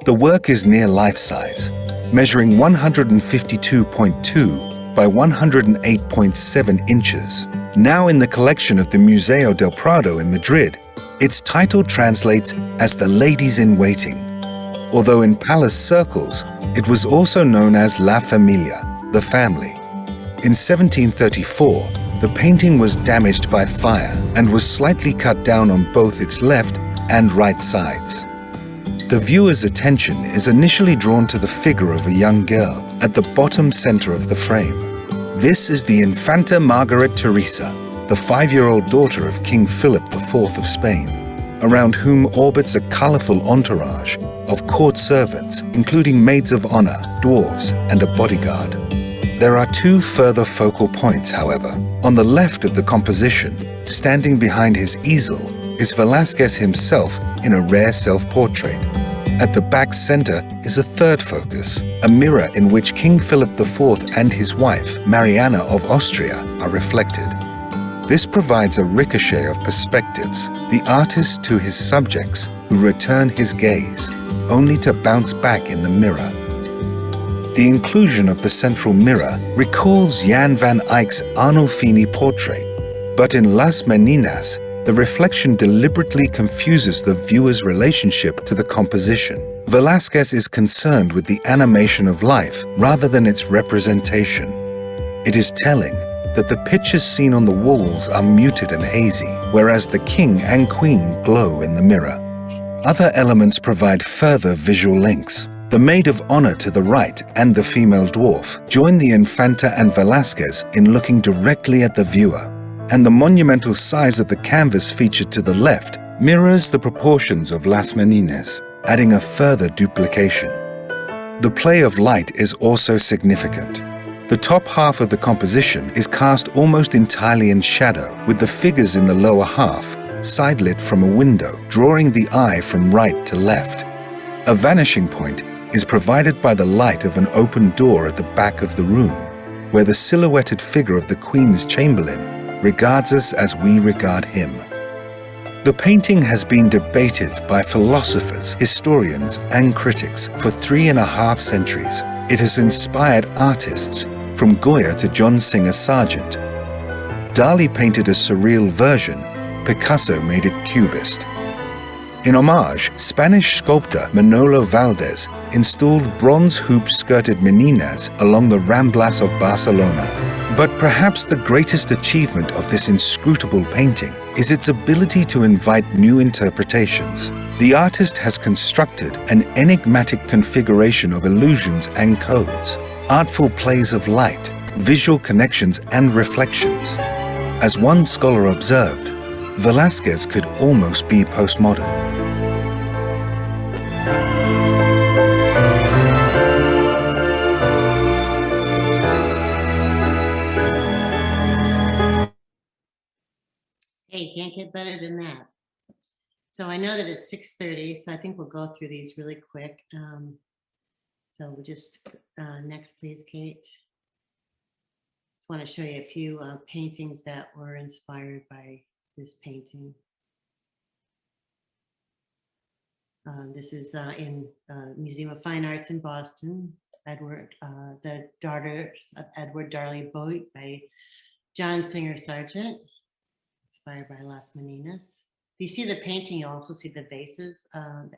the work is near life-size, measuring 152.2 by 108.7 inches. Now in the collection of the Museo del Prado in Madrid, its title translates as the Ladies in Waiting, although in palace circles, it was also known as La Familia, the family. In 1734, the painting was damaged by fire and was slightly cut down on both its left and right sides. The viewer's attention is initially drawn to the figure of a young girl at the bottom center of the frame. This is the Infanta Margaret Teresa, the 5-year-old daughter of King Philip IV of Spain, around whom orbits a colorful entourage of court servants, including maids of honor, dwarves, and a bodyguard. There are 2 further focal points, however. On the left of the composition, standing behind his easel, is Velázquez himself in a rare self-portrait. At the back center is a third focus, a mirror in which King Philip IV and his wife, Mariana of Austria, are reflected. This provides a ricochet of perspectives, the artist to his subjects who return his gaze, only to bounce back in the mirror. The inclusion of the central mirror recalls Jan van Eyck's Arnolfini portrait, but in Las Meninas, the reflection deliberately confuses the viewer's relationship to the composition. Velázquez is concerned with the animation of life rather than its representation. It is telling that the pictures seen on the walls are muted and hazy, whereas the king and queen glow in the mirror. Other elements provide further visual links. The maid of honor to the right and the female dwarf join the Infanta and Velázquez in looking directly at the viewer, and the monumental size of the canvas featured to the left mirrors the proportions of Las Meninas, adding a further duplication. The play of light is also significant. The top half of the composition is cast almost entirely in shadow, with the figures in the lower half side-lit from a window, drawing the eye from right to left. A vanishing point is provided by the light of an open door at the back of the room, where the silhouetted figure of the Queen's Chamberlain regards us as we regard him. The painting has been debated by philosophers, historians, and critics for 3.5 centuries. It has inspired artists from Goya to John Singer Sargent. Dali painted a surreal version, Picasso made it cubist. In homage, Spanish sculptor Manolo Valdés installed bronze hoop-skirted meninas along the Ramblas of Barcelona. But perhaps the greatest achievement of this inscrutable painting is its ability to invite new interpretations. The artist has constructed an enigmatic configuration of illusions and codes, artful plays of light, visual connections and reflections. As one scholar observed, Velázquez could almost be postmodern. Hey, can't get better than that. So I know that it's 6:30, so I think we'll go through these really quick. So we'll just, next please, Kate. Just want to show you a few paintings that were inspired by this painting. This is in Museum of Fine Arts in Boston, The Daughters of Edward Darley Boyd by John Singer Sargent, inspired by Las Meninas. If you see the painting, you'll also see the vases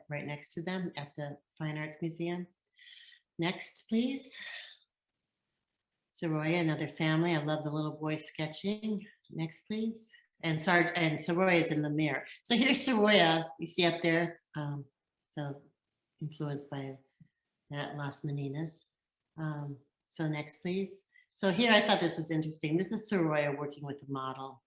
right next to them at the Fine Arts Museum. Next, please. Sorolla, another family. I love the little boy sketching. Next, please. And Sorolla is in the mirror. So here's Sorolla, you see up there. So influenced by that Las Meninas. So next, please. So here I thought this was interesting. This is Sorolla working with a model.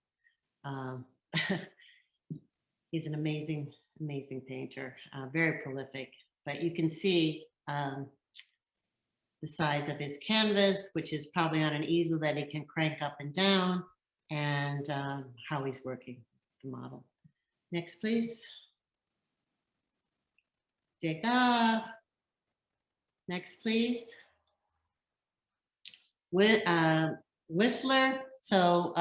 He's an amazing, amazing painter, very prolific, but you can see the size of his canvas, which is probably on an easel that he can crank up and down, and how he's working the model. Next, please. Jacob. Next, please. Whistler. So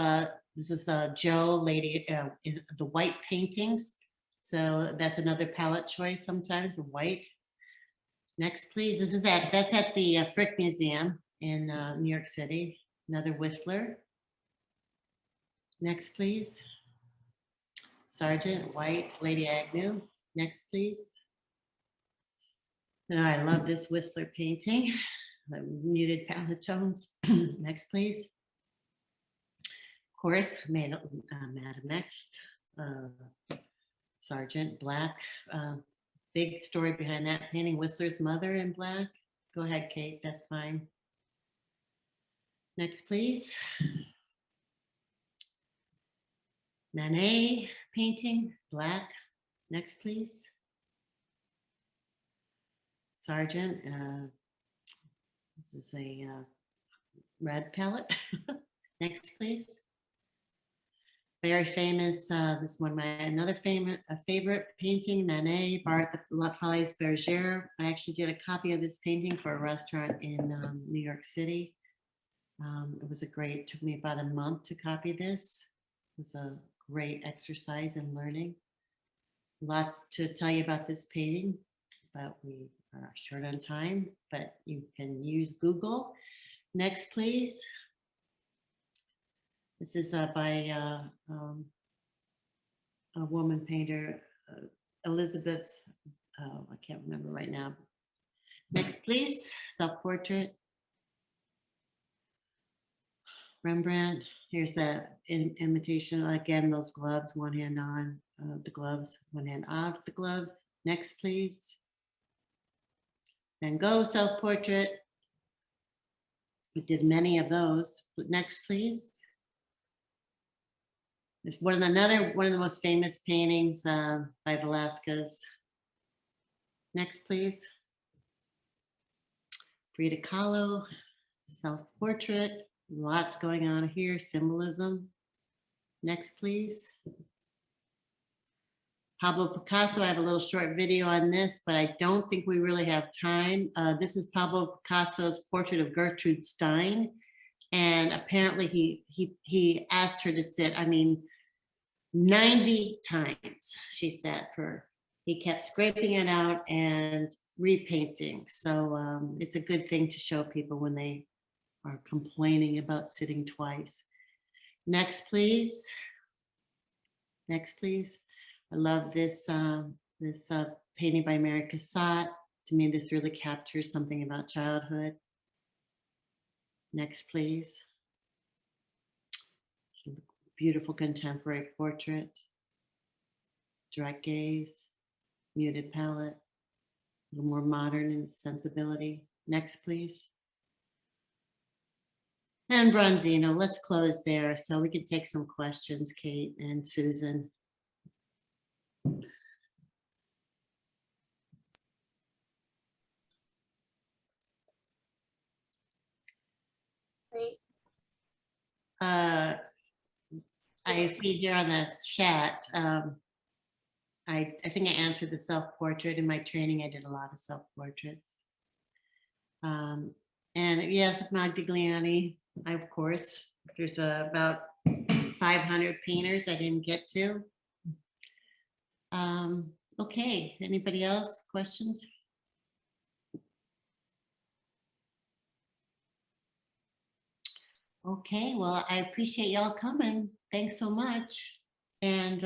this is Joe, lady, in the white paintings. So that's another palette choice sometimes, white. Next, please. This is that's at the Frick Museum in New York City. Another Whistler. Next, please. Sargent, white, Lady Agnew. Next, please. Oh, I love this Whistler painting. The muted palette tones. Next, please. Of course, Madame X, Sargent, black big story behind that painting. Whistler's mother in black. Go ahead, Kate, that's fine. Next, please. Manet painting, black. Next, please. Sargent, this is a red palette. Next, please. Very famous, this one, another favorite painting, Manet, Barthes La Falaise Bergère. I actually did a copy of this painting for a restaurant in New York City. It was took me about a month to copy this. It was a great exercise in learning. Lots to tell you about this painting, but we are short on time, but you can use Google. Next, please. This is by a woman painter, Elizabeth, I can't remember right now. Next, please, self-portrait. Rembrandt, here's that imitation, again, those gloves, one hand on the gloves, one hand out of the gloves. Next, please. Van Gogh self-portrait. We did many of those. Next, please. One of the most famous paintings by Velázquez. Next, please. Frida Kahlo, self-portrait. Lots going on here, symbolism. Next, please. Pablo Picasso, I have a little short video on this, but I don't think we really have time. This is Pablo Picasso's portrait of Gertrude Stein. And apparently he asked her to sit, 90 times she sat he kept scraping it out and repainting. So it's a good thing to show people when they are complaining about sitting twice. Next, please. Next, please. I love this, painting by Mary Cassatt. To me, this really captures something about childhood. Next, please. Beautiful contemporary portrait. Direct gaze, muted palette, a little more modern in its sensibility. Next, please. And Bronzino, let's close there so we can take some questions, Kate and Susan. Great. I see here on the chat, I think I answered the self-portrait. In my training, I did a lot of self-portraits. And yes, Magdigliani, of course, there's about 500 painters I didn't get to. Okay, anybody else, questions? Okay, well, I appreciate y'all coming. Thanks so much. And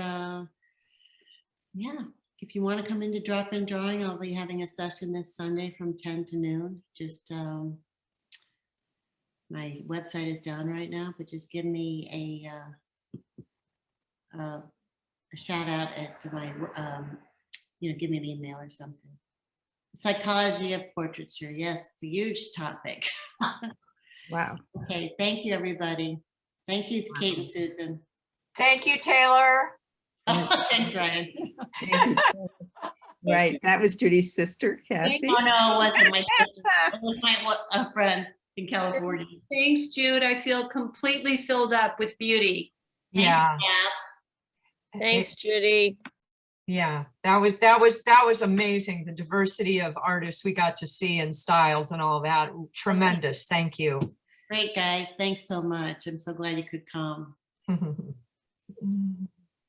yeah, if you want to come into drop-in drawing, I'll be having a session this Sunday from 10 to noon. Just my website is down right now, but just give me a shout out to my, give me an email or something. Psychology of portraiture. Yes, it's a huge topic. Wow. Okay, thank you, everybody. Thank you, Kate and Susan. Thank you, Taylor. Thanks, Ryan. Thank you. Right, that was Judy's sister, Kathy. Oh, no, it wasn't my sister. It was a friend in California. Thanks, Jude. I feel completely filled up with beauty. Yeah. Thanks, Judy. Yeah, that was amazing. The diversity of artists we got to see and styles and all that. Tremendous. Thank you. Great, guys. Thanks so much. I'm so glad you could come.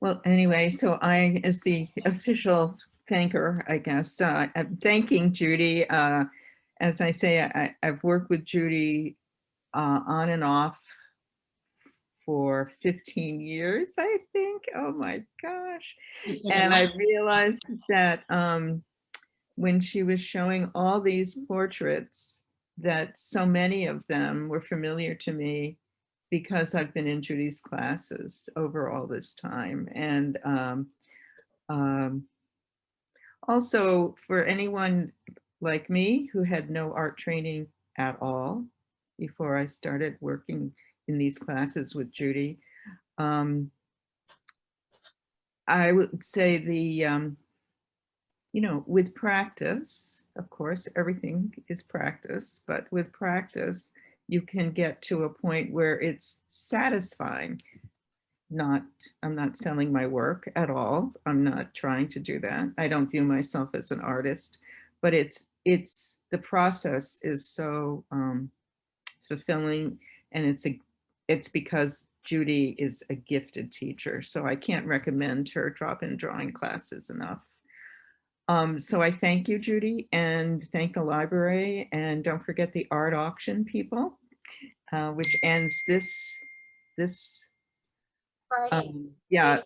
Well, anyway, so I, as the official thanker, I guess, I'm thanking Judy. As I say, I've worked with Judy on and off for 15 years, I think. Oh my gosh. And I realized that when she was showing all these portraits, that so many of them were familiar to me because I've been in Judy's classes over all this time. And Also, for anyone like me who had no art training at all before I started working in these classes with Judy, I would say with practice, of course, everything is practice, but with practice, you can get to a point where it's satisfying. I'm not selling my work at all. I'm not trying to do that. I don't view myself as an artist, but the process is so fulfilling, and it's because Judy is a gifted teacher, so I can't recommend her drop-in drawing classes enough. So I thank you, Judy, and thank the library, and don't forget the art auction, people, which ends this Friday. yeah,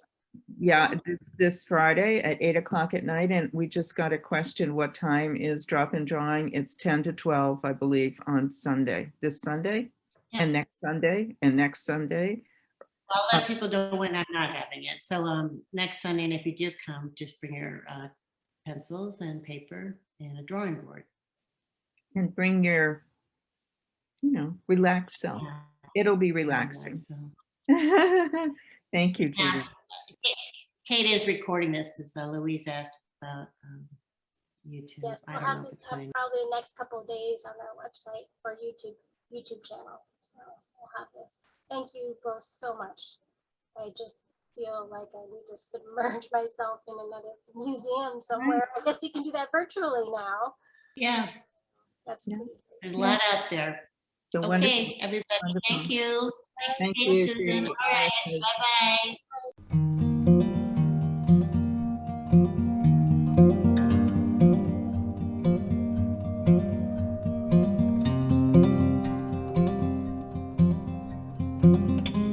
this Friday at 8 o'clock at night. And we just got a question, what time is drop-in drawing? It's 10 to 12, I believe, on Sunday, this Sunday, Yeah. and next Sunday, and next Sunday. I'll let people know when I'm not having it. So next Sunday, and if you do come, just bring your pencils and paper and a drawing board. And bring your, relaxed self. Yeah. It'll be relaxing. So, Thank you, Judy. Kate is recording this, as Louise asked about YouTube. Yes, I we'll don't have know if this it's up going. probably the next couple of days on our website or YouTube channel. So we'll have this. Thank you both so much. I just feel like I need to submerge myself in another museum somewhere. I guess you can do that virtually now. Yeah, That's Yeah. pretty great. there's a lot out there. So Okay, wonderful. everybody, Wonderful. thank you. Thank Thanks, you, Susan. Judy. All right, bye-bye.